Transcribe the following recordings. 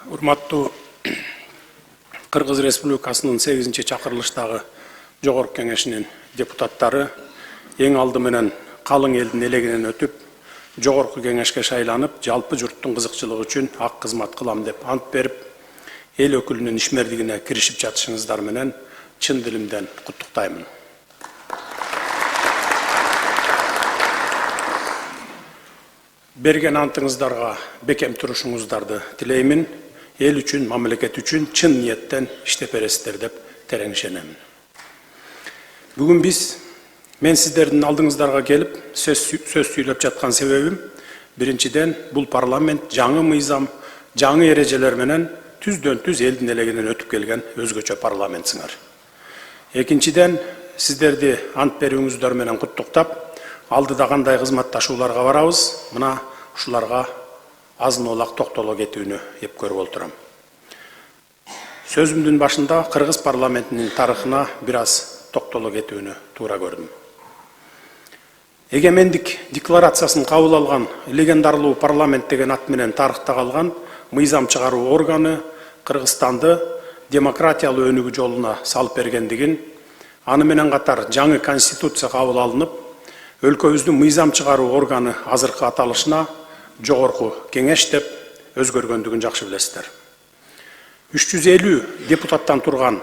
Урматтуу Кыргыз Республикасынын 8-чакырылыштагы Жогорку Кеңешинин депутаттары эң алды менен калың элдин элегинен өтүп, Жогорку Кеңешке шайланып, жалпы журттун кызыкчылыгы үчүн ак кызмат кылам деп ант берип, эл өкүлүнүн ишмердигине киришип жатышыңыздар менен чын дилимден куттуктаймын. Берген антыңыздарга бекем турушуңуздарды тилеймин. Эл үчүн, мамлекет үчүн чын ниеттен иштеп бересиздер деп терең ишенемин. Бүгүн мен сиздердин алдыңыздарга келип сөз сүйлөп жаткан себебим, биринчиден, бул парламент жаңы мыйзам, жаңы эрежелер менен түздөн түз элдин элегинен өтүп келген өзгөчө парламентсиңар. Экинчиден, сиздерди ант берүүңүздөр менен куттуктап, алдыда кандай кызматташууларга барабыз, мына ушуларга азын олак токтоло кетүүнү эп көрүп отурам. Сөзүмдүн башында Кыргыз парламентинин тарыхына бир аз токтоло кетүүнү туура көрдүм. Эгемендик декларациясын кабыл алган легендарлуу парламент деген ат менен тарыхта калган мыйзам чыгаруу органы Кыргызстанды демократиялуу өнүгүү жолуна салып бергендигин, аны менен катар жаңы конституция кабыл алынып, өлкөбүздүн мыйзам чыгаруу органы азыркы аталышына Жогорку Кеңеш деп өзгөргөндүгүн жакшы билесиздер. 350 депутаттан турган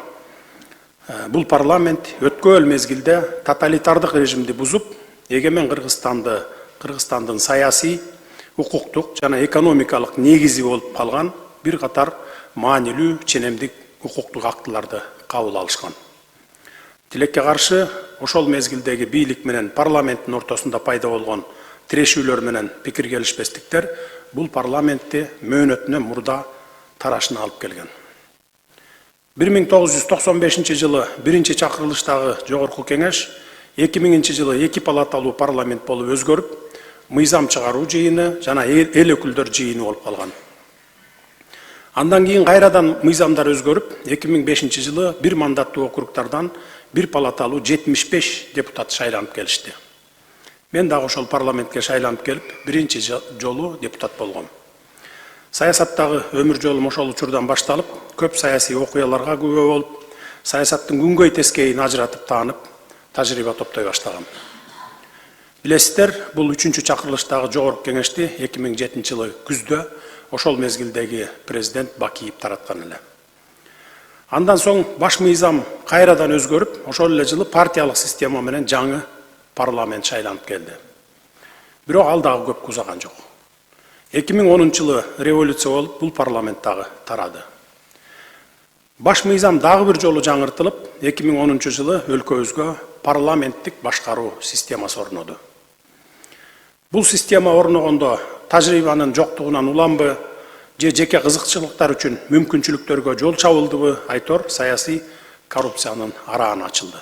бул парламент өткөн мезгилде тоталитардык режимди бузуп, эгемен Кыргызстандын саясий, укуктук жана экономикалык негизи болуп калган бир катар маанилүү ченемдик укуктук актыларды кабыл алышкан. Тилекке каршы, ошол мезгилдеги бийлик менен парламенттин ортосунда пайда болгон тирешүүлөр менен пикир келишпестиктер бул парламентти мөөнөтүнөн мурда тарашына алып келген. 1995 жылы 1-чакырылыштагы Жогорку Кеңеш 2000 жылы 2 палаталуу парламент болуп өзгөрүп, мыйзам чыгаруу жыйыны жана эл өкүлдөр жыйыны болуп калган. Андан кийин кайрадан мыйзамдар өзгөрүп, 2005 жылы бир мандаттуу округдардан бир палаталуу 75 депутат шайланып келишти. Мен дагы ошол парламентке шайланып келип, биринчи жолу депутат болгом. Саясаттагы өмүр жолум ошол учурдан башталып, көп саясий окуяларга күбө болуп, саясаттын күнгөй тескейин ажыратып таанып, тажрыйба топтой баштагам. Билесиздер, бул 3-чакырылыштагы Жогорку Кеңешти 2007 жылы күздө ошол мезгилдеги президент Бакиев тараткан эле. Андан соң баш мыйзам кайрадан өзгөрүп, ошол эле жылы партиялык система менен жаңы парламент шайланып келди. Бирок ал дагы көп узаган жок. 2010 жылы революция болуп, бул парламент дагы тарады. Баш мыйзам дагы бир жолу жаңыртылып, 2010 жылы өлкөбүзгө парламенттик башкаруу системасы орноду. Бул система орногондо тажрыйбанын жоктугунан уламбы, же жеке кызыкчылыктар үчүн мүмкүнчүлүктөргө жол чабылдыбы айтор саясий коррупциянын арааны ачылды.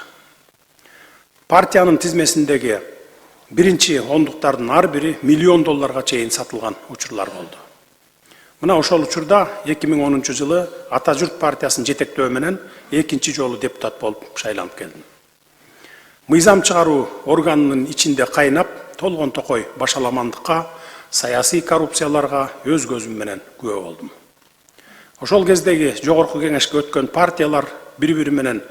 Партиянын тизмесиндеги биринчи ондуктардын ар бири $миллион чейин сатылган учурлар болду. Мына ошол учурда 2010 жылы Ата журт партиясын жетектөө менен экинчи жолу депутат болуп шайланып келдим. Мыйзам чыгаруу органынын ичинде кайнап, толгон токой башаламандыкка, саясий коррупцияларга өз көзүм менен күбө болдум. Ошол кездеги Жогорку Кеңешке өткөн партиялар бири-бири менен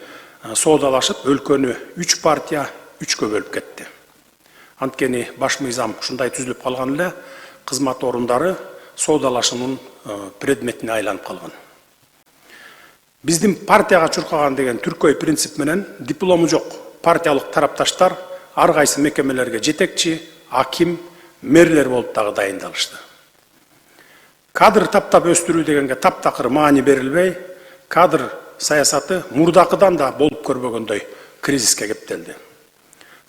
соодалашып, өлкөнү 3 партия 3кө бөлүп кетти. Анткени баш мыйзам ушундай түзүлүп калган эле, кызмат орундары соодалашуунун предметине айланып калган. Биздин партияга чуркаган деген түркөй принцип менен диплому жок партиялык тарапташтар ар кайсы мекемелерге жетекчи, аким, мэрлер болуп дагы дайындалышты. Кадр таптап өстүрүү дегенге таптакыр маани берилбей, кадр саясаты мурдакыдан да болуп көрбөгөндөй кризиске кептелди.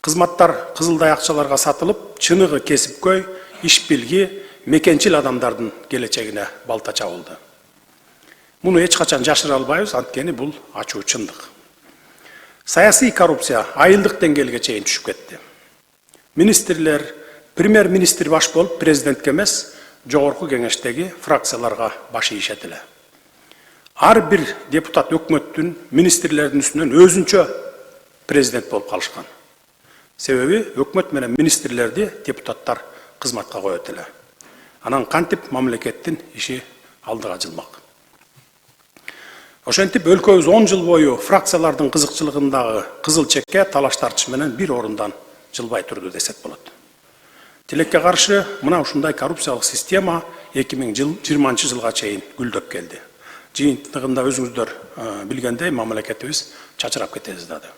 Кызматтар кызылдай акчаларга сатылып, чыныгы кесипкөй, иш билги, мекенчил адамдардын келечегине балта чабылды. Муну эч качан жашыра албайбыз, анткени бул ачуу чындык. Саясий коррупция айылдык деңгээлге чейин түшүп кетти. Министрлер, премьер-министр баш болуп, президентке эмес, Жогорку Кеңештеги фракцияларга баш ийишет эле. Ар бир депутат өкмөттүн, министрлердин үстүнөн өзүнчө президент болуп калышкан. Себеби өкмөт менен министрлерди депутаттар кызматка коет эле. Анан кантип мамлекеттин иши алдыга жылмак. Ошентип өлкөбүз 10 жыл бою фракциялардын кызыкчылыгындагы кызыл чекке талаш тартыш менен бир орундан жылбай турду десек болот. Тилекке каршы мына ушундай коррупциялык система 2020 жылга чейин гүлдөп келди. Жыйынтыгында өзүңүздөр билгендей мамлекетибиз чачырап кете жаздады.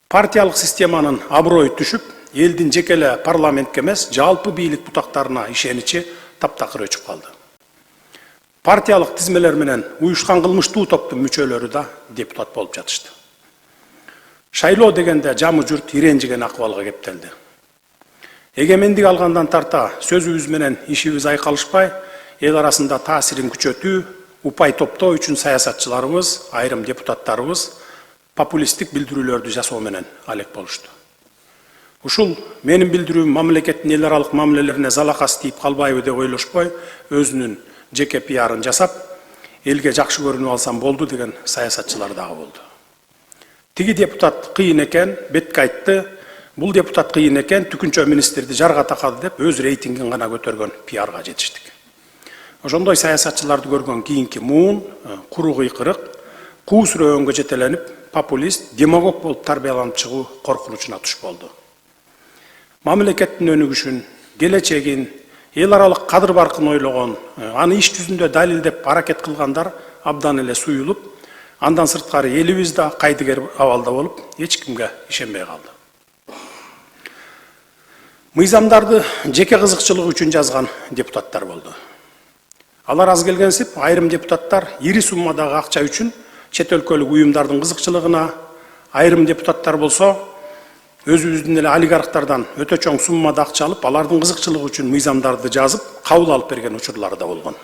Партиялык системанын аброю түшүп, элдин жеке эле парламентке эмес, жалпы бийлик бутактарына ишеничи таптакыр өчүп калды. Партиялык тизмелер менен уюшкан кылмыштуу топтун мүчөлөрү да депутат болуп жатышты. Шайлоо дегенде жамы журт иренжиген акыбалга кептелди. Эгемендик алгандан тарта сөзүбүз менен ишибиз айкалышпай, эл арасында таасирин күчөтүү, упай топтоо үчүн саясатчыларыбыз, айрым депутаттарыбыз популисттик билдирүүлөрдү жасоо менен алек болушту. Ушул менин билдирүүм мамлекеттин эл аралык мамилелерине залакасы тийип калбайбы деп ойлошпой, өзүнүн жеке пиарын жасап, элге жакшы көрүнүп алсам болду деген саясатчылар дагы болду. Тиги депутат кыйын экен, бетке айтты, бул депутат кыйын экен, түкүнчө министрди жарга такады деп өз рейтингин гана көтөргөн пиарга жетиштик. Ошондой саясатчыларды көргөн кийинки муун, куру кыйкырык, куу сүрөөнгө жетеленип, популист, демагог болуп тарбияланып чыгуу коркунучуна туш болду. Мамлекеттин өнүгүшүн, келечегин, эл аралык кадыр баркын ойлогон, аны иш жүзүндө далилдеп аракет кылгандар абдан эле суюлуп, андан сырткары элибиз да кайдыгер абалда болуп, эч кимге ишенбей калды. Мыйзамдарды жеке кызыкчылыгы үчүн жазган депутаттар болду. Алар аз келгенсип, айрым депутаттар ири суммадагы акча үчүн чет өлкөлүк уюмдардын кызыкчылыгына, айрым депутаттар болсо өзүбүздүн эле олигархтардан өтө чоң суммада акча алып, алардын кызыкчылыгы үчүн мыйзамдарды жазып, кабыл алып берген учурлары да болгон.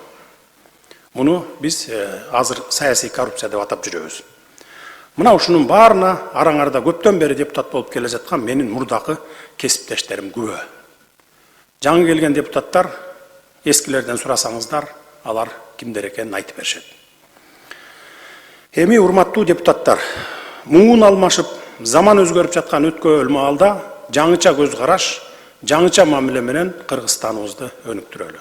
Муну биз азыр саясий коррупция деп атап жүрөбүз. Мына ушунун баарына араңарда көптөн бери депутат болуп келе жаткан менин мурдакы кесиптештерим күбө. Жаңы келген депутаттар эскилерден сурасаңыздар, алар кимдер экенин айтып беришет. Эми урматтуу депутаттар, муун алмашып, заман өзгөрүп жаткан өткөөл маалда жаңыча көз караш, жаңыча мамиле менен Кыргызстаныбызды өнүктүрөлү.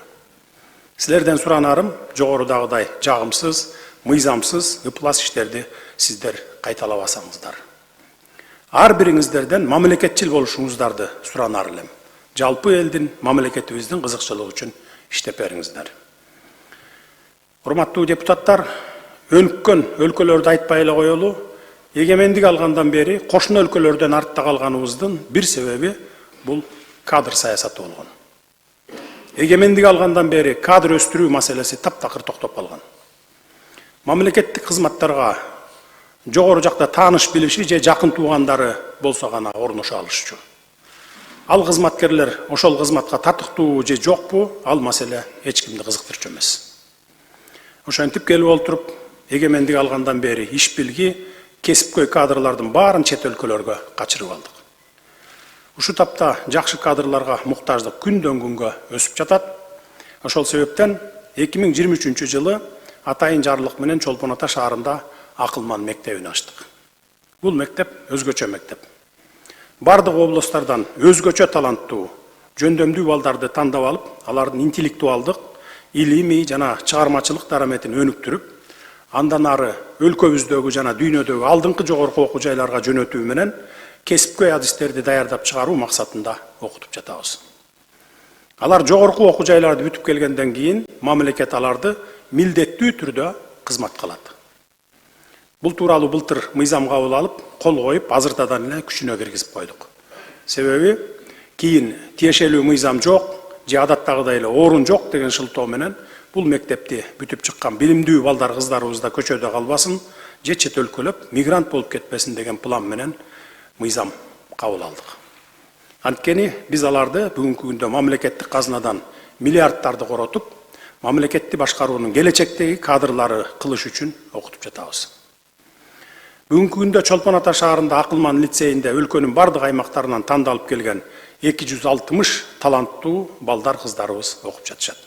Силерден суранарым жогорудагыдай жагымсыз, мыйзамсыз, ыплас иштерди сиздер кайталабасаңыздар. Ар бириңиздерден мамлекетчил болушуңуздарды суранар элем. Жалпы элдин, мамлекетибиздин кызыкчылыгы үчүн иштеп бериңиздер. Урматтуу депутаттар, өнүккөн өлкөлөрдү айтпай эле коелу, эгемендик алгандан бери кошуна өлкөлөрдөн артта калганыбыздын бир себеби бул кадр саясаты болгон. Эгемендик алгандан бери кадр өстүрүү маселеси таптакыр токтоп калган. Мамлекеттик кызматтарга жогору жакта тааныш билиши же жакын туугандары болсо гана орношо алышчу. Ал кызматкерлер ошол кызматка татыктуу же жокпу, ал маселе эч кимди кызыктырчу эмес. Ошентип келип олтуруп, эгемендик алгандан бери иш билги, кесипкөй кадрлардын баарын чет өлкөлөргө качырып алдык. Ушу тапта жакшы кадрларга муктаждык күндөн күнгө өсүп жатат. Ошол себептен 2023 жылы атайын жарлык менен Чолпон Ата шаарында Акылман мектебин ачтык. Бул мектеп өзгөчө мектеп. Бардык облустардан өзгөчө таланттуу, жөндөмдүү балдарды тандап алып, алардын интеллектуалдык, илимий жана чыгармачылык дараметин өнүктүрүп, андан ары өлкөбүздөгү жана дүйнөдөгү алдыңкы жогорку окуу жайларга жөнөтүү менен кесипкөй адистерди даярдап чыгаруу максатында окутуп жатабыз. Алар жогорку окуу жайларды бүтүп келгенден кийин мамлекет аларды милдеттүү түрдө кызматка алат. Бул тууралуу былтыр мыйзам кабыл алып, кол коюп, азыртадан эле күчүнө киргизип койдук. Себеби кийин тиешелүү мыйзам жок, же адаттагыдай эле орун жок деген шылтоо менен бул мектепти бүтүп чыккан билимдүү балдар кыздарыбыз да көчөдө калбасын, же чет өлкөлөп мигрант болуп кетпесин деген план менен мыйзам кабыл алдык. Анткени биз аларды бүгүнкү күндө мамлекеттик казынадан миллиардтарды коротуп, мамлекетти башкаруунун келечектеги кадрлары кылыш үчүн окутуп жатабыз. Бүгүнкү күндө Чолпон Ата шаарында Акылман лицейинде өлкөнүн бардык аймактарынан тандалып келген 260 таланттуу балдар кыздарыбыз окуп жатышат.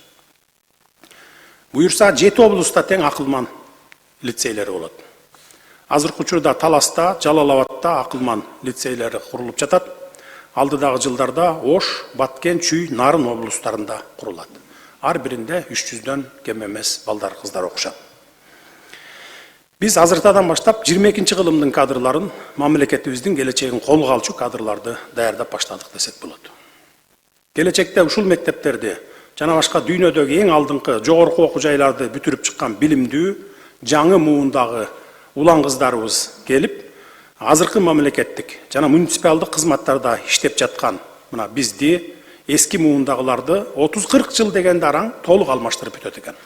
Буюрса 7 облуста тең Акылман лицейлери болот. Азыркы учурда Таласта, Жалал-Абадта Акылман лицейлери курулуп жатат. Алдыдагы жылдарда Ош, Баткен, Чүй, Нарын облустарында курулат. Ар биринде 300дөн кем эмес балдар кыздар окушат. Биз азыртадан баштап 22 кылымдын кадрларын, мамлекетибиздин келечегин колго алчу кадрларды даярдап баштадык десек болот. Келечекте ушул мектептерди жана башка дүйнөдөгү эң алдыңкы жогорку окуу жайларды бүтүрүп чыккан билимдүү, жаңы муундагы улан кыздарыбыз келип, азыркы мамлекеттик жана муниципалдык кызматтарда иштеп жаткан мына бизди эски муундагыларды 30-40 жыл дегенде араң толук алмаштырып бүтөт экен.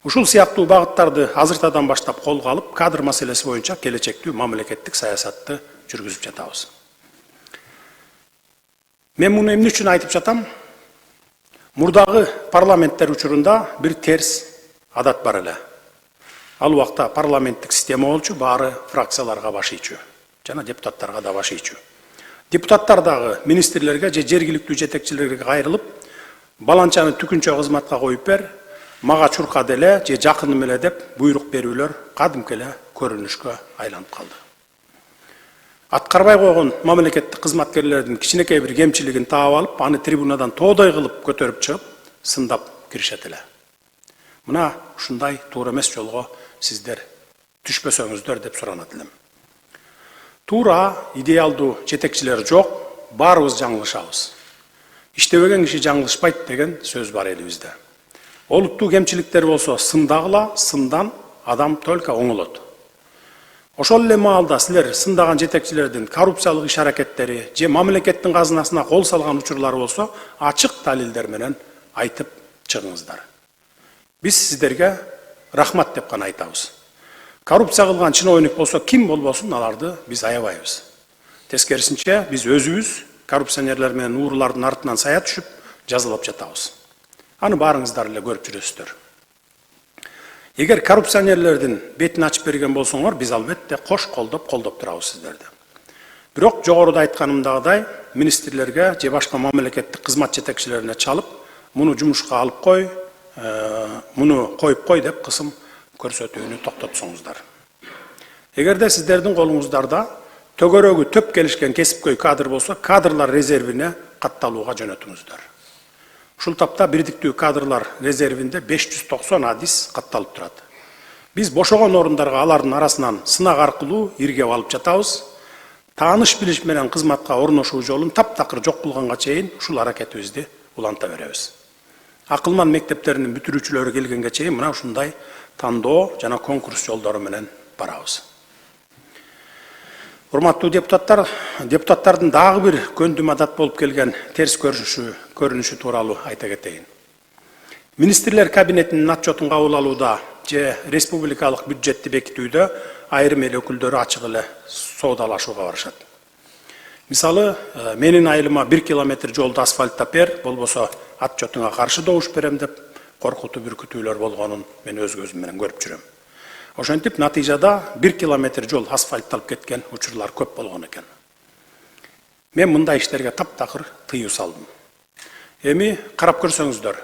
Ушул сыяктуу багыттарды азыртадан баштап колго алып, кадр маселеси боюнча келечектүү мамлекеттик саясатты жүргүзүп жатабыз. Мен муну эмне үчүн айтып жатам? Мурдагы парламенттер учурунда бир терс адат бар эле. Ал убакта парламенттик система болчу, баары фракцияларга баш ийчү, жана депутаттарга да баш ийчү. Депутаттар дагы министрлерге же жергиликтүү жетекчилерге кайрылып, баланчаны түкүнчө кызматка коюп бер, мага чурка деле же жакыным эле деп буйрук берүүлөр кадимки эле көрүнүшкө айланып калды. Аткарбай койгон мамлекеттик кызматкерлердин кичинекей бир кемчилигин таап алып, аны трибунадан тоодой кылып көтөрүп чыгып, сындап киришет эле. Мына ушундай туура эмес жолго сиздер түшпөсөңүздөр деп суранат элем. Туура идеалдуу жетекчилер жок, баарыбыз жаңылышабыз. Иштебеген киши жаңылышпайт деген сөз бар элибизде. Олуттуу кемчиликтер болсо сындагыла, сындан адам только оңолот. Ошол эле маалда силер сындаган жетекчилердин коррупциялык иш аракеттери же мамлекеттин казынасына кол салган учурлары болсо, ачык далилдер менен айтып чыгыңыздар. Биз сиздерге рахмат деп гана айтабыз. Коррупция кылган чиновник болсо ким болбосун, аларды биз аябайбыз. Тескерисинче биз өзүбүз коррупционерлер менен уурулардын артынан сая түшүп жазалап жатабыз. Аны баарыңыздар эле көрүп жүрөсүздөр. Эгер коррупционерлердин бетин ачып берген болсоңор, биз албетте кош колдоп турабыз сиздерди. Бирок жогоруда айтканымдагыдай, министрлерге же башка мамлекеттик кызмат жетекчилерине чалып, муну жумушка алып кой, муну коюп кой деп кысым көрсөтүүнү токтотсоңуздар. Эгерде сиздердин колуңуздарда төгөрөгү төп келишкен кесипкөй кадр болсо, кадрлар резервине катталууга жөнөтүңүздөр. Ушул тапта бирдиктүү кадрлар резервинде 590 адис катталып турат. Биз бошогон орундарга алардын арасынан сынак аркылуу иргеп алып жатабыз. Тааныш билиш менен кызматка орношуу жолун таптакыр жок кылганга чейин ушул аракетибизди уланта беребиз. Акылман мектептеринин бүтүрүүчүлөрү келгенге чейин мына ушундай тандоо жана конкурс жолдору менен барабыз. Урматтуу депутаттар, депутаттардын дагы бир көндүм адат болуп келген терс көрүнүшү тууралуу айта кетейин. Министрлер кабинетинин отчетун кабыл алууда же республикалык бюджетти бекитүүдө айрым эл өкүлдөрү ачык эле соодалашууга барышат. Мисалы, менин айылыма 1 километр жолду асфальттап бер, болбосо отчетуңа каршы добуш берем деп коркутуу бүркүтүүлөр болгонун мен өз көзүм менен көрүп жүрөм. Ошентип натыйжада 1 километр жол асфальтталып кеткен учурлар көп болгон экен. Мен мындай иштерге таптакыр тыюу салдым. Эми карап көрсөңүздөр,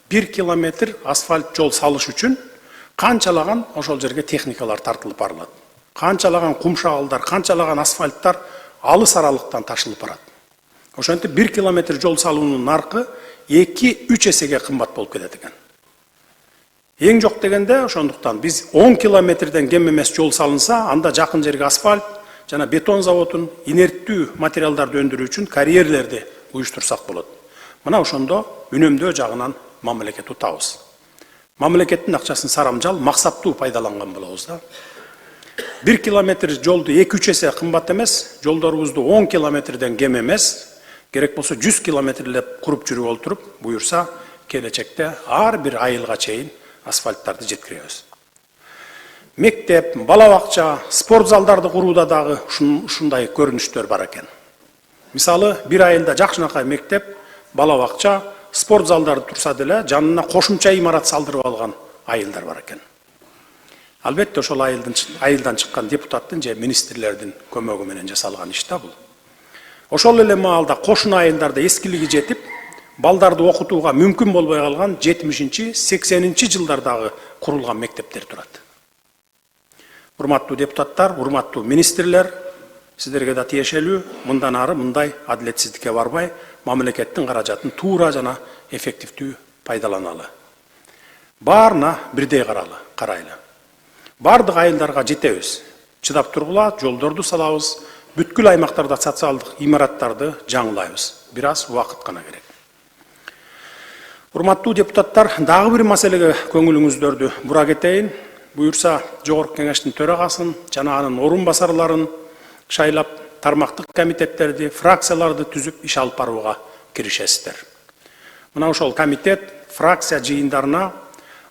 1 километр асфальт жол салыш үчүн канчалаган ошол жерге техникалар тартылып барылат. Канчалаган кумшагалдар, канчалаган асфальттар алыс аралыктан ташылып барат. Ошентип 1 километр жол салуунун наркы 2-3 эсеге кымбат болуп кетет экен. Эң жок дегенде ошондуктан биз 10 километрден кем эмес жол салынса, анда жакын жерге асфальт жана бетон заводун инерттүү материалдарды өндүрүү үчүн карьерлерди уюштурсак болот. Мына ошондо үнөмдөө жагынан мамлекет утабыз. Мамлекеттин акчасын сарамжал, максаттуу пайдаланган болобуз да. 1 километр жолду 2-3 эсе кымбат эмес, жолдорубузду 10 километрден кем эмес, керек болсо 100 километрлеп куруп жүрүп олтуруп, буюрса келечекте ар бир айылга чейин асфальттарды жеткиребиз. Мектеп, бала бакча, спорт залдарды курууда дагы ушундай көрүнүштөр бар экен. Мисалы, бир айылда жакшынакай мектеп, бала бакча, спорт залдары турса деле, жанына кошумча имарат салдырып алган айылдар бар экен. Албетте ошол айылдан чыккан депутаттын же министрлердин көмөгү менен жасалган иш да бул. Ошол эле маалда кошуна айылдарда эскилиги жетип, балдарды окутууга мүмкүн болбой калган 70-80 жылдардагы курулган мектептер турат. Урматтуу депутаттар, урматтуу министрлер, сиздерге да тиешелүү, мындан ары мындай адилетсиздикке барбай, мамлекеттин каражатын туура жана эффективдүү пайдаланалы. Баарына бирдей карайлы. Бардык айылдарга жетебиз. Чыдап тургула, жолдорду салабыз, бүткүл аймактарда социалдык имараттарды жаңылайбыз. Бир аз убакыт гана керек. Урматтуу депутаттар, дагы бир маселеге көңүлүңүздөрдү бура кетейин. Буюрса, Жогорку Кеңештин төрагасын жана анын орун басарларын шайлап, тармактык комитеттерди, фракцияларды түзүп иш алып барууга киришесиздер. Мына ошол комитет, фракция жыйындарына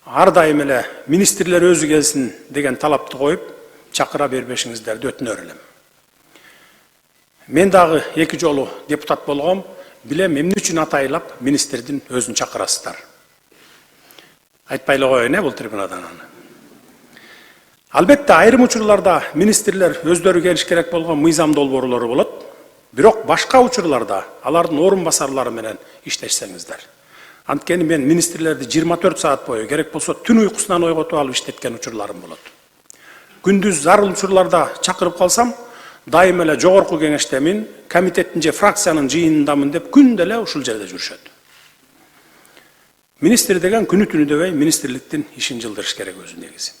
ар дайым эле министрлер өзү келсин деген талапты коюп, чакыра бербешиңиздерди өтүнөр элем. Мен дагы 2 жолу депутат болгом, билем эмне үчүн атайлап министрдин өзүн чакырасыздар. Айтпай эле коеюн, бул трибунадан аны. Албетте, айрым учурларда министрлер өздөрү келиш керек болгон мыйзам долбоорлору болот, бирок башка учурларда алардын орун басарлары менен иштешсеңиздер. Анткени мен министрлерди 24 саат бою, керек болсо түн уйкусунан ойготуп алып иштеткен учурларым болот. Күндүз зарыл учурларда чакырып калсам, дайым эле Жогорку Кеңештемин, комитеттин же фракциянын жыйынындамын деп күндө эле ушул жерде жүрүшөт. Министр деген күнү түнү дебей министрликтин ишин жылдырыш керек өзү негизи.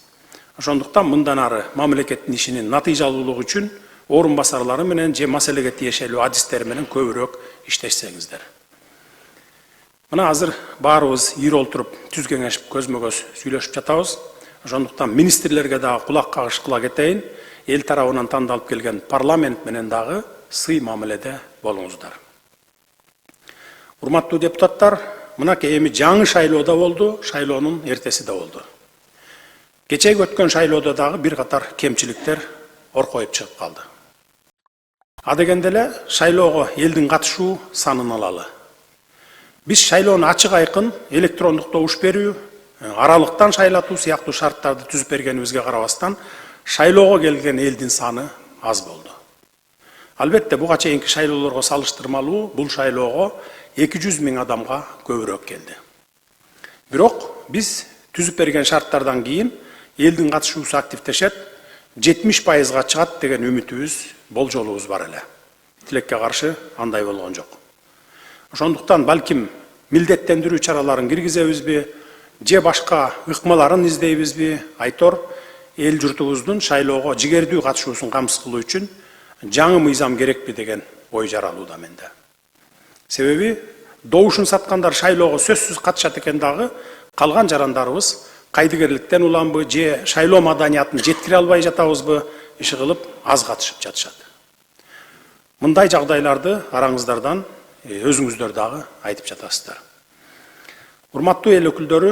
Ошондуктан мындан ары мамлекеттин ишинин натыйжалуулугу үчүн орун басарлары менен же маселеге тиешелүү адистер менен көбүрөөк иштешсеңиздер. Мына азыр баарыбыз ийри олтуруп түз кеңешип көзмө-көз сүйлөшүп жатабыз. Ошондуктан министрлерге дагы кулак кагыш кыла кетейин. Эл тарабынан тандалып келген парламент менен дагы сый мамиледе болуңуздар. Урматтуу депутаттар, мынакей эми жаңы шайлоо да болду, шайлоонун эртеси да болду. Кечеги өткөн шайлоодо дагы бир катар кемчиликтер оркоюп чыгып калды. Адегенде эле шайлоого элдин катышуу санын алалы. Биз шайлоону ачык айкын электрондук добуш берүү, аралыктан шайлатуу сыяктуу шарттарды түзүп бергенибизге карабастан, шайлоого келген элдин саны аз болду. Албетте, буга чейинки шайлоолорго салыштырмалуу бул шайлоого 200 000 адамга көбүрөөк келди. Бирок биз түзүп берген шарттардан кийин элдин катышуусу активдешет, 70%га чыгат деген үмүтүбүз, болжолубуз бар эле. Тилекке каршы андай болгон жок. Ошондуктан балким милдеттендирүү чараларын киргизебизби, же башка ыкмаларын издейбизби, айтор эл журтубуздун шайлоого жигердүү катышуусун камсыз кылуу үчүн жаңы мыйзам керекпи деген ой жаралууда менде. Себеби добушун саткандар шайлоого сөзсүз катышат экен дагы, калган жарандарыбыз кайдыгерликтен уламбы, же шайлоо маданиятын жеткире албай жатабызбы, иши кылып аз катышып жатышат. Мындай жагдайларды араңыздардан өзүңүздөр дагы айтып жатасыздар. Урматтуу эл өкүлдөрү,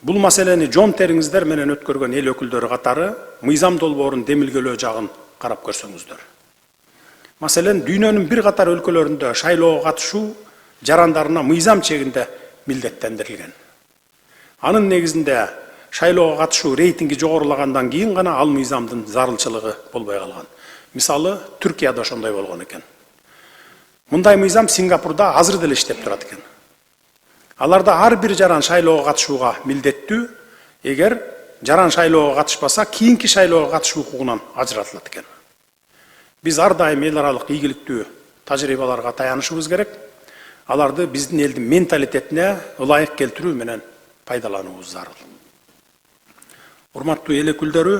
бул маселени жон териңиздер менен өткөргөн эл өкүлдөрү катары мыйзам долбоорун демилгелөө жагын карап көрсөңүздөр. Маселен, дүйнөнүн бир катар өлкөлөрүндө шайлоого катышуу жарандарына мыйзам чегинде милдеттендирилген. Анын негизинде шайлоого катышуу рейтинги жогорулагандан кийин гана ал мыйзамдын зарылчылыгы болбой калган. Мисалы, Түркияда ошондой болгон экен. Мындай мыйзам Сингапурда азыр деле иштеп турат экен. Аларда ар бир жаран шайлоого катышууга милдеттүү, эгер жаран шайлоого катышпаса, кийинки шайлоого катышуу укугунан ажыратылат экен. Биз ар дайым эл аралык ийгиликтүү тажрыйбаларга таянышыбыз керек. Аларды биздин элдин менталитетине ылайык келтирүү менен пайдалануубуз зарыл. Урматтуу эл өкүлдөрү,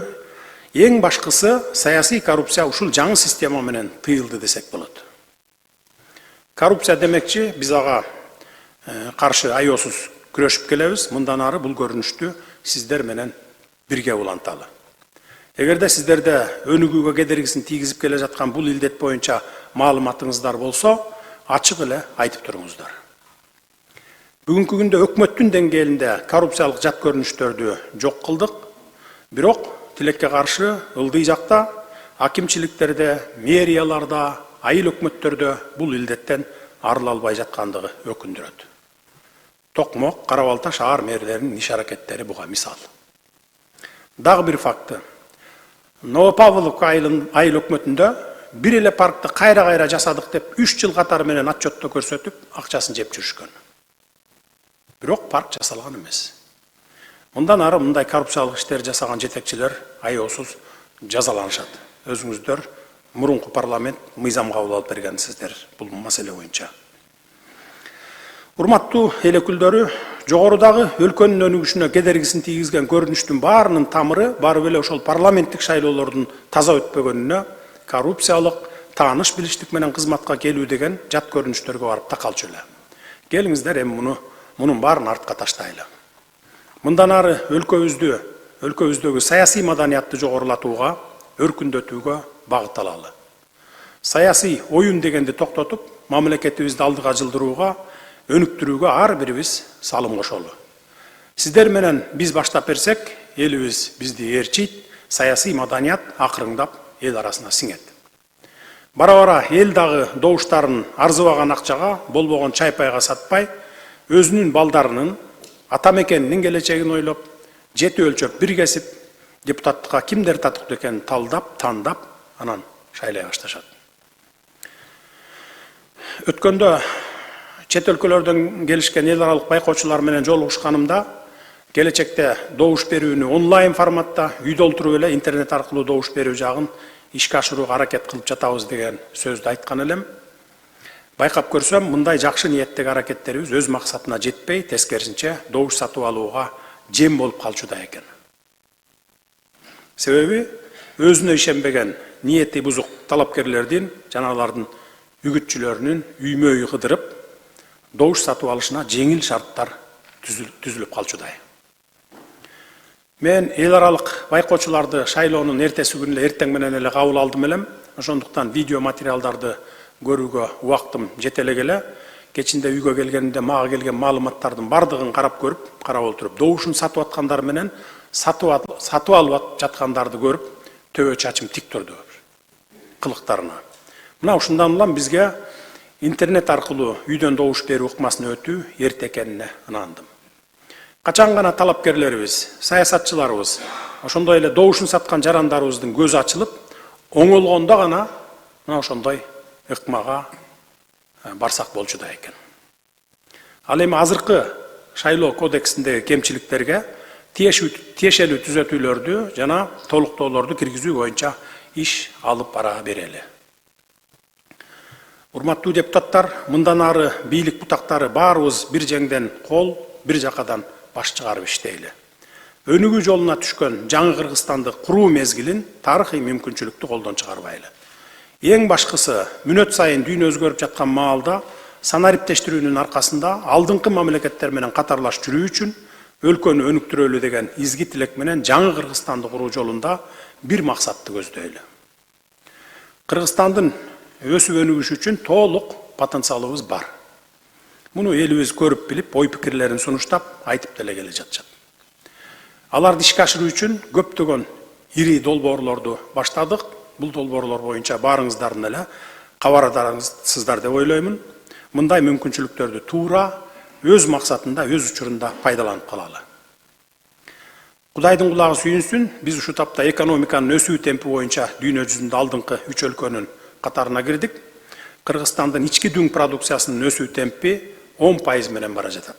эң башкысы саясий коррупция ушул жаңы система менен тыйылды десек болот. Коррупция демекчи, биз ага каршы аёсуз күрөшүп келебиз. Мындан ары бул көрүнүштү сиздер менен бирге уланталы. Эгерде сиздерде өнүгүүгө кедергисин тийгизип келе жаткан бул илдет боюнча маалыматыңыздар болсо, ачык эле айтып туруңуздар. Бүгүнкү күндө өкмөттүн деңгээлинде коррупциялык жат көрүнүштөрдү жок кылдык, бирок тилекке каршы ылдый жакта акимчиликтерде, мэрияларда, айыл өкмөттөрдө бул илдеттен арыла албай жаткандыгы өкүндүрөт. Токмок, Кара-Балта шаар мэрлеринин иш аракеттери буга мисал. Дагы бир факты. Новопавловка айыл өкмөтүндө бир эле паркты кайра жасадык деп 3 жыл катары менен отчетто көрсөтүп, акчасын жеп жүрүшкөн. Бирок парк жасалган эмес. Мындан ары мындай коррупциялык иштер жасаган жетекчилер аёсуз жазаланышат. Өзүңүздөр мурунку парламент мыйзам кабыл алып бергенсиздер бул маселе боюнча. Урматтуу эл өкүлдөрү, Жогорудагы өлкөнүн өнүгүшүнө кедергисин тийгизген көрүнүштүн баарынын тамыры барып эле ошол парламенттик шайлоолордун таза өтпөгөнүнө, коррупциялык, тааныш билиштик менен кызматка келүү деген жат көрүнүштөргө барып такалчу эле. Келиңиздер эми мунун баарын артка таштайлы. Мындан ары өлкөбүздөгү саясий маданиятты жогорулатууга, өркүндөтүүгө багыт алалы. Саясий оюн дегенди токтотуп, мамлекетибизди алдыга жылдырууга, өнүктүрүүгө ар бирибиз салым кошолу. Сиздер менен биз баштап берсек, элибиз бизди ээрчийт, саясий маданият акырыңдап эл арасына сиңет. Бара-бара эл дагы добуштарын арзыбаган акчага, болбогон чайпайга сатпай, өзүнүн балдарынын, ата мекенинин келечегин ойлоп, жети өлчөп бир кесип, депутаттыкка кимдер татыктуу экенин талдап, тандап, анан шайлай башташат. Өткөндө чет өлкөлөрдөн келишкен эл аралык байкоочулар менен жолугушканымда, келечекте добуш берүүнү онлайн форматта үйдө отуруп эле интернет аркылуу добуш берүү жагын ишке ашырууга аракет кылып жатабыз деген сөздү айткан элем. Байкап көрсөм, мындай жакшы ниеттеги аракеттерибиз өз максатына жетпей, тескерисинче добуш сатып алууга жем болуп калчуда экен. Себеби өзүнө ишенбеген, ниети бузук талапкерлердин, жанагылардын үгүтчүлөрүнүн үймө-үй кыдырып, добуш сатып алышына жеңил шарттар түзүлүп калчудай. Мен эл аралык байкоочуларды шайлоонун эртеси күнү эртең менен эле кабыл алдым элем. Ошондуктан видео материалдарды көрүүгө убактым жете элек эле. Кечинде үйгө келгенимде мага келген маалыматтардын бардыгын карап отуруп, добушун сатып аткандар менен сатып алып жаткандарды көрүп, төбө чачым тик турду кылыктарына. Мына ушундан улам бизге интернет аркылуу үйдөн добуш берүү ыкмасын өтүү эрте экенине ынандым. Качан гана талапкерлерибиз, саясатчыларыбыз, ошондой эле добушун саткан жарандарыбыздын көзү ачылып, оңолгондо гана мына ошондой ыкмага барсак болчудай экен. Ал эми азыркы шайлоо кодексиндеги кемчиликтерге тиешелүү түзөтүүлөрдү жана толуктоолорду киргизүү боюнча иш алып бара берели. Урматтуу депутаттар, мындан ары бийлик бутактары баарыбыз бир жеңден кол, бир жакадан баш чыгарып иштейли. Өнүгүү жолуна түшкөн жаңы Кыргызстанды куруу мезгилин тарыхый мүмкүнчүлүктү колдон чыгарбайлы. Эң башкысы, мүнөт сайын дүйнө өзгөрүп жаткан маалда санариптештирүүнүн аркасында алдыңкы мамлекеттер менен катарлаш жүрүү үчүн өлкөнү өнүктүрөлү деген изги тилек менен жаңы Кыргызстанды куруу жолунда бир максатты көздөйлү. Кыргызстандын өсүп өнүгүшү үчүн толук потенциалыбыз бар. Муну элибиз көрүп билип, ой пикирлерин сунуштап, айтып деле келе жатышат. Аларды ишке ашыруу үчүн көптөгөн ири долбоорлорду баштадык. Бул долбоорлор боюнча баарыңыздардын эле кабардарсыздар деп ойлоймун. Мындай мүмкүнчүлүктөрдү туура өз максатында, өз учурунда пайдаланып калалы. Кудайдын кулагы сүйүнсүн, биз ушу тапта экономиканын өсүү темпи боюнча дүйнө жүзүндө алдыңкы 3 өлкөнүн катарына кирдик. Кыргызстандын ички дүң продукциясынын өсүү темпи 10% менен бара жатат.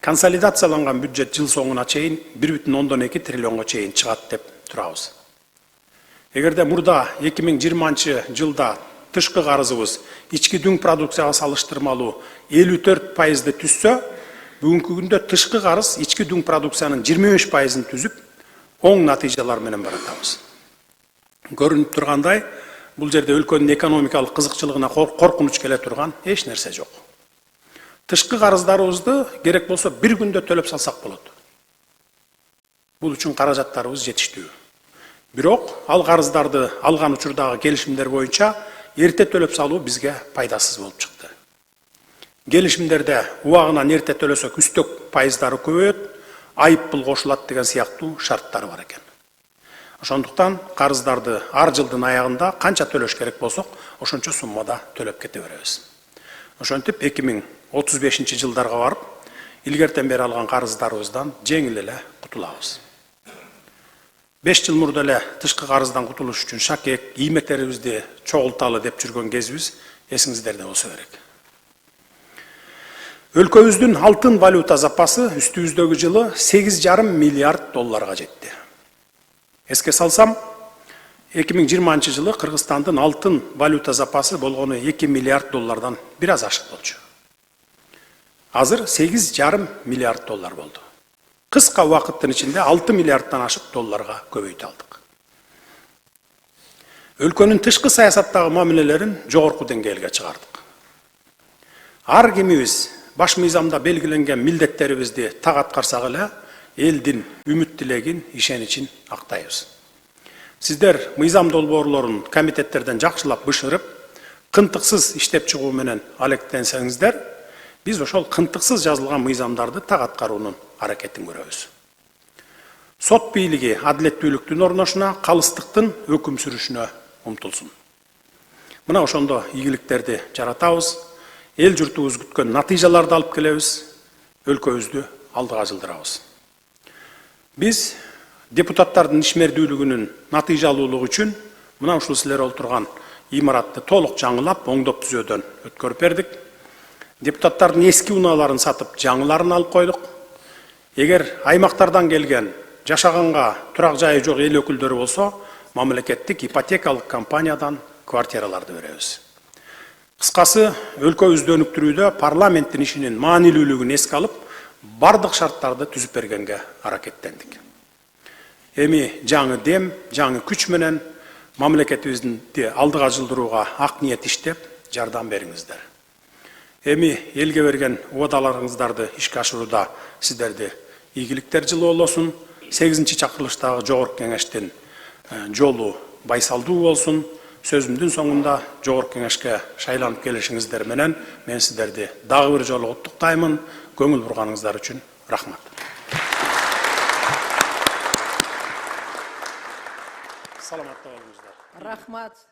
Консолидацияланган бюджет жыл соңуна чейин 1,2 триллионго чейин чыгат деп турабыз. Эгерде мурда 2020 жылда тышкы карызыбыз ички дүң продукцияга салыштырмалуу 54%ды түзсө, бүгүнкү күндө тышкы карыз ички дүң продукциянын 25%ын түзүп, оң натыйжалар менен баратабыз. Көрүнүп тургандай, бул жерде өлкөнүн экономикалык кызыкчылыгына коркунуч келе турган эч нерсе жок. Тышкы карыздарыбызды керек болсо бир күндө төлөп салсак болот. Бул үчүн каражаттарыбыз жетиштүү. Бирок ал карыздарды алган учурдагы келишимдер боюнча эрте төлөп салуу бизге пайдасыз болуп чыкты. Келишимдерде убагынан эрте төлөсөк үстөк пайыздары көбөйөт, айып пул кошулат деген сыяктуу шарттар бар экен. Ошондуктан карыздарды ар жылдын аягында канча төлөш керек болсок, ошончо суммада төлөп кете беребиз. Ошентип 2035 жылдарга барып, илгертен бери алган карыздарыбыздан жеңил эле кутулабыз. 5 жыл мурда эле тышкы карыздан кутулуш үчүн шакек, иймектерибизди чогулталы деп жүргөн кезибиз эсиңиздерде болсо керек. Өлкөбүздүн алтын валюта запасы үстүбүздөгү жылы 8,5 миллиард долларга жетти. Эске салсам, 2020 жылы Кыргызстандын алтын валюта запасы болгону 2 миллиард доллардан бир аз ашык болчу. азыр 8,5 миллиард доллар болду. Кыска убакыттын ичинде 6 миллиарддан ашык долларга көбөйтө алдык. Өлкөнүн тышкы саясаттагы мамилелерин жогорку деңгээлге чыгардык. Ар кимибиз баш мыйзамда белгиленген милдеттерибизди так аткарсак эле элдин үмүт тилегин, ишеничин актайбыз. Сиздер мыйзам долбоорлорун комитеттерден жакшылап бышырып, кынтыксыз иштеп чыгуу менен алектенсеңиздер, биз ошол кынтыксыз жазылган мыйзамдарды так аткаруунун аракетин көрөбүз. Сот бийлиги адилеттүүлүктүн орношуна калыстыктын өкүм сүрүшүнө умтулсун. Мына ошондо ийгиликтерди жаратабыз, эл журтубуз күткөн натыйжаларды алып келебиз, өлкөбүздү алдыга жылдырабыз. Биз депутаттардын ишмердүүлүгүнүн натыйжалуулугу үчүн мына ушул силер отурган имаратты толук жаңылап, оңдоп түзөөдөн өткөрүп бердик. Депутаттардын эски унааларын сатып, жаңыларын алып койдук. Эгер аймактардан келген, жашаганга турак жайы жок эл өкүлдөрү болсо, мамлекеттик ипотекалык компаниядан квартираларды беребиз. Кыскасы, өлкөбүздү өнүктүрүүдө парламенттин ишинин маанилүүлүгүн эске алып, бардык шарттарды түзүп бергенге аракеттендик. Эми жаңы дем, жаңы күч менен мамлекетибизди алдыга жылдырууга ак ниет иштеп, жардам бериңиздер. Эми элге берген убадаларыңыздарды ишке ашырууда сиздерди ийгиликтер жылы болосун. 8-чи чакырылыштагы жогорку кеңештин жолу байсалдуу болсун. Сөзүмдүн соңунда жогорку кеңешке шайланып келишиңиздер менен мен сиздерди дагы бир жолу куттуктаймын. Көңүл бурганыңыздар үчүн рахмат. Саламатта болуңуздар. Рахмат.